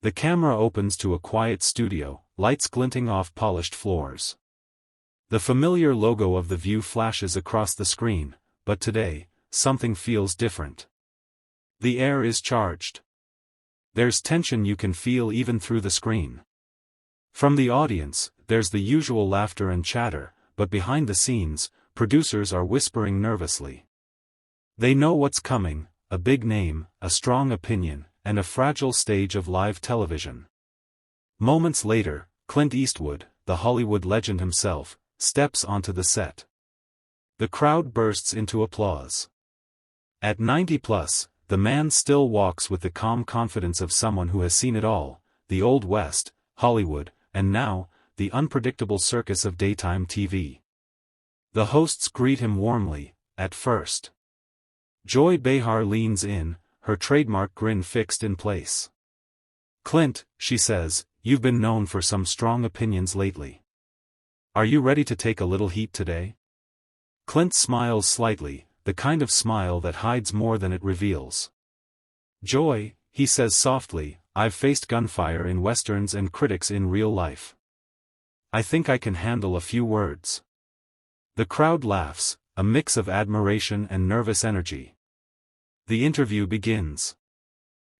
The camera opens to a quiet studio, lights glinting off polished floors. The familiar logo of The View flashes across the screen, but today, something feels different. The air is charged. There's tension you can feel even through the screen. From the audience, there's the usual laughter and chatter, but behind the scenes, producers are whispering nervously. They know what's coming: a big name, a strong opinion, and a fragile stage of live television. Moments later, Clint Eastwood, the Hollywood legend himself, steps onto the set. The crowd bursts into applause. At 90+, the man still walks with the calm confidence of someone who has seen it all: the Old West, Hollywood, and now, the unpredictable circus of daytime TV. The hosts greet him warmly, at first. Joy Behar leans in, her trademark grin fixed in place. "Clint," she says, "you've been known for some strong opinions lately. Are you ready to take a little heat today?" Clint smiles slightly, the kind of smile that hides more than it reveals. "Joy," he says softly, "I've faced gunfire in westerns and critics in real life. I think I can handle a few words." The crowd laughs, a mix of admiration and nervous energy. The interview begins.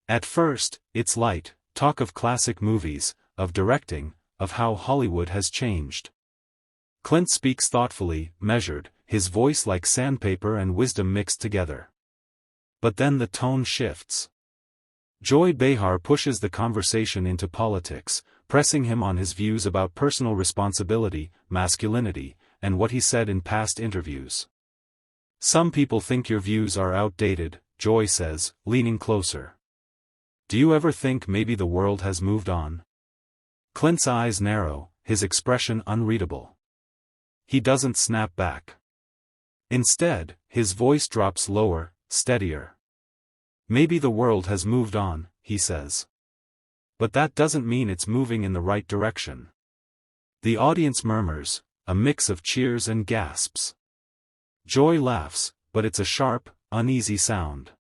At first, it's light, talk of classic movies, of directing, of how Hollywood has changed. Clint speaks thoughtfully, measured, his voice like sandpaper and wisdom mixed together. But then the tone shifts. Joy Behar pushes the conversation into politics, pressing him on his views about personal responsibility, masculinity, and what he said in past interviews. "Some people think your views are outdated," Joy says, leaning closer. "Do you ever think maybe the world has moved on?" Clint's eyes narrow, his expression unreadable. He doesn't snap back. Instead, his voice drops lower, steadier. "Maybe the world has moved on," he says. "But that doesn't mean it's moving in the right direction." The audience murmurs, a mix of cheers and gasps. Joy laughs, but it's a sharp, uneasy sound.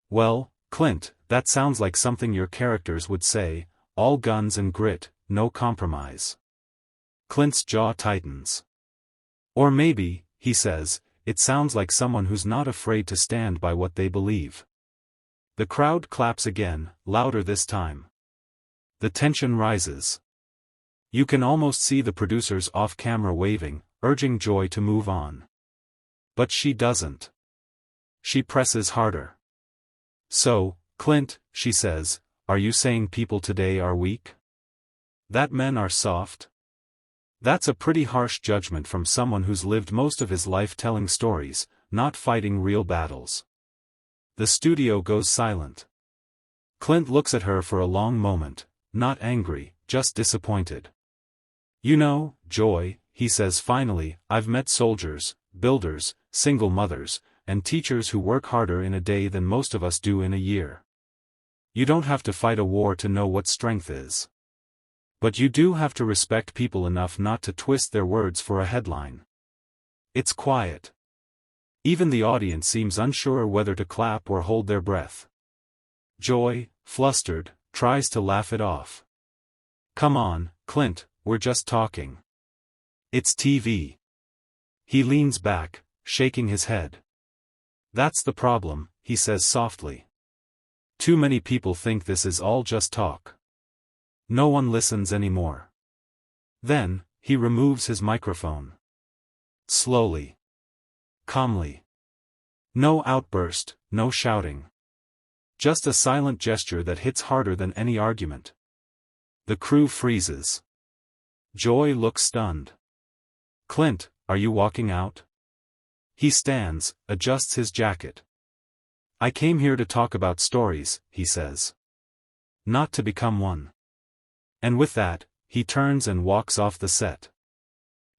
"Well, Clint, that sounds like something your characters would say: all guns and grit, no compromise." Clint's jaw tightens. "Or maybe," he says, "it sounds like someone who's not afraid to stand by what they believe." The crowd claps again, louder this time. The tension rises. You can almost see the producers off-camera waving, urging Joy to move on. But she doesn't. She presses harder. "So, Clint," she says, "are you saying people today are weak? That men are soft?" That's a pretty harsh judgment from someone who's lived most of his life telling stories, not fighting real battles. The studio goes silent. Clint looks at her for a long moment, not angry, just disappointed. "You know, Joy," he says finally, "I've met soldiers, builders, single mothers, and teachers who work harder in a day than most of us do in a year. You don't have to fight a war to know what strength is. But you do have to respect people enough not to twist their words for a headline." It's quiet. Even the audience seems unsure whether to clap or hold their breath. Joy, flustered, tries to laugh it off. "Come on, Clint, we're just talking. It's TV." He leans back, shaking his head. "That's the problem," he says softly. "Too many people think this is all just talk. No one listens anymore." Then, he removes his microphone. Slowly. Calmly. No outburst, no shouting. Just a silent gesture that hits harder than any argument. The crew freezes. Joy looks stunned. "Clint, are you walking out?" He stands, adjusts his jacket. "I came here to talk about stories," he says. "Not to become one." And with that, he turns and walks off the set.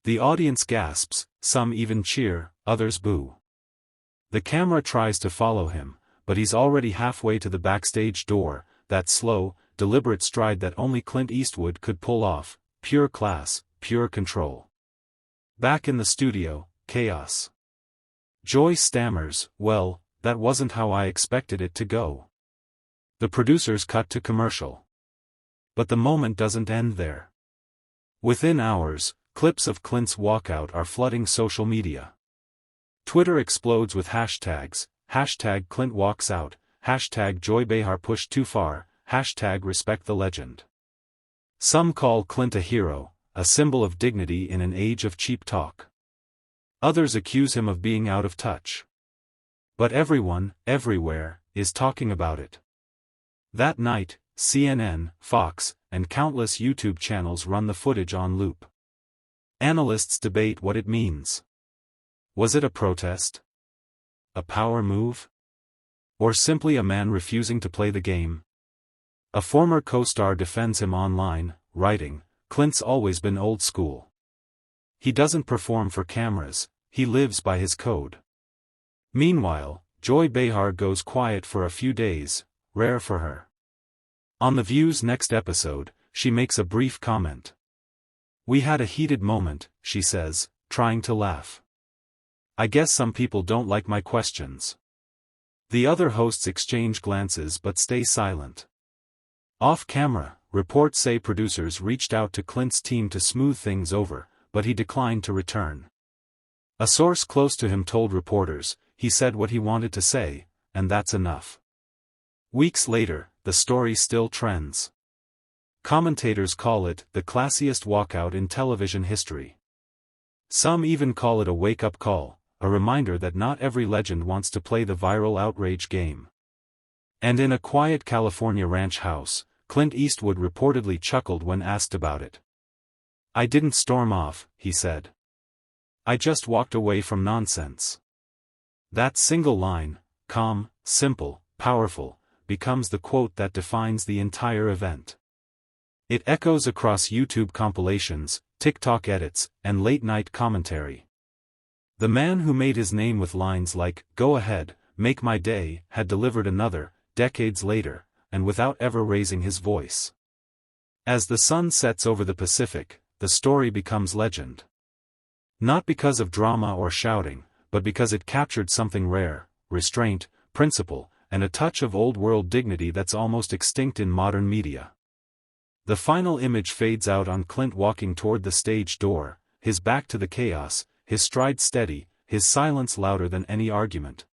The audience gasps, some even cheer, others boo. The camera tries to follow him, but he's already halfway to the backstage door, that slow, deliberate stride that only Clint Eastwood could pull off, pure class, pure control. Back in the studio, chaos. Joy stammers, "Well, that wasn't how I expected it to go." The producers cut to commercial. But the moment doesn't end there. Within hours, clips of Clint's walkout are flooding social media. Twitter explodes with hashtags, hashtag Clint walks out, hashtag Joy Behar pushed too far, hashtag respect the legend. Some call Clint a hero, a symbol of dignity in an age of cheap talk. Others accuse him of being out of touch. But everyone, everywhere, is talking about it. That night, CNN, Fox, and countless YouTube channels run the footage on loop. Analysts debate what it means. Was it a protest? A power move? Or simply a man refusing to play the game? A former co-star defends him online, writing, "Clint's always been old school. He doesn't perform for cameras, he lives by his code." Meanwhile, Joy Behar goes quiet for a few days, rare for her. On The View's next episode, she makes a brief comment. "We had a heated moment," she says, trying to laugh. "I guess some people don't like my questions." The other hosts exchange glances but stay silent. Off camera, reports say producers reached out to Clint's team to smooth things over, but he declined to return. A source close to him told reporters, he said what he wanted to say, and that's enough. Weeks later, the story still trends. Commentators call it the classiest walkout in television history. Some even call it a wake-up call, a reminder that not every legend wants to play the viral outrage game. And in a quiet California ranch house, Clint Eastwood reportedly chuckled when asked about it. "I didn't storm off," he said. "I just walked away from nonsense." That single line, calm, simple, powerful, becomes the quote that defines the entire event. It echoes across YouTube compilations, TikTok edits, and late-night commentary. The man who made his name with lines like, "Go ahead, make my day," had delivered another, decades later, and without ever raising his voice. As the sun sets over the Pacific, the story becomes legend. Not because of drama or shouting, but because it captured something rare, restraint, principle, and a touch of old-world dignity that's almost extinct in modern media. The final image fades out on Clint walking toward the stage door, his back to the chaos, his stride steady, his silence louder than any argument.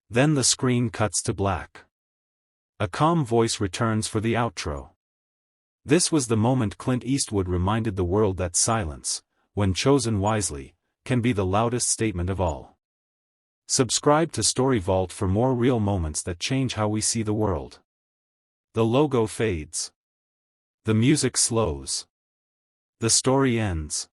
Then the screen cuts to black. A calm voice returns for the outro. This was the moment Clint Eastwood reminded the world that silence, when chosen wisely, can be the loudest statement of all. Subscribe to Story Vault for more real moments that change how we see the world. The logo fades. The music slows. The story ends.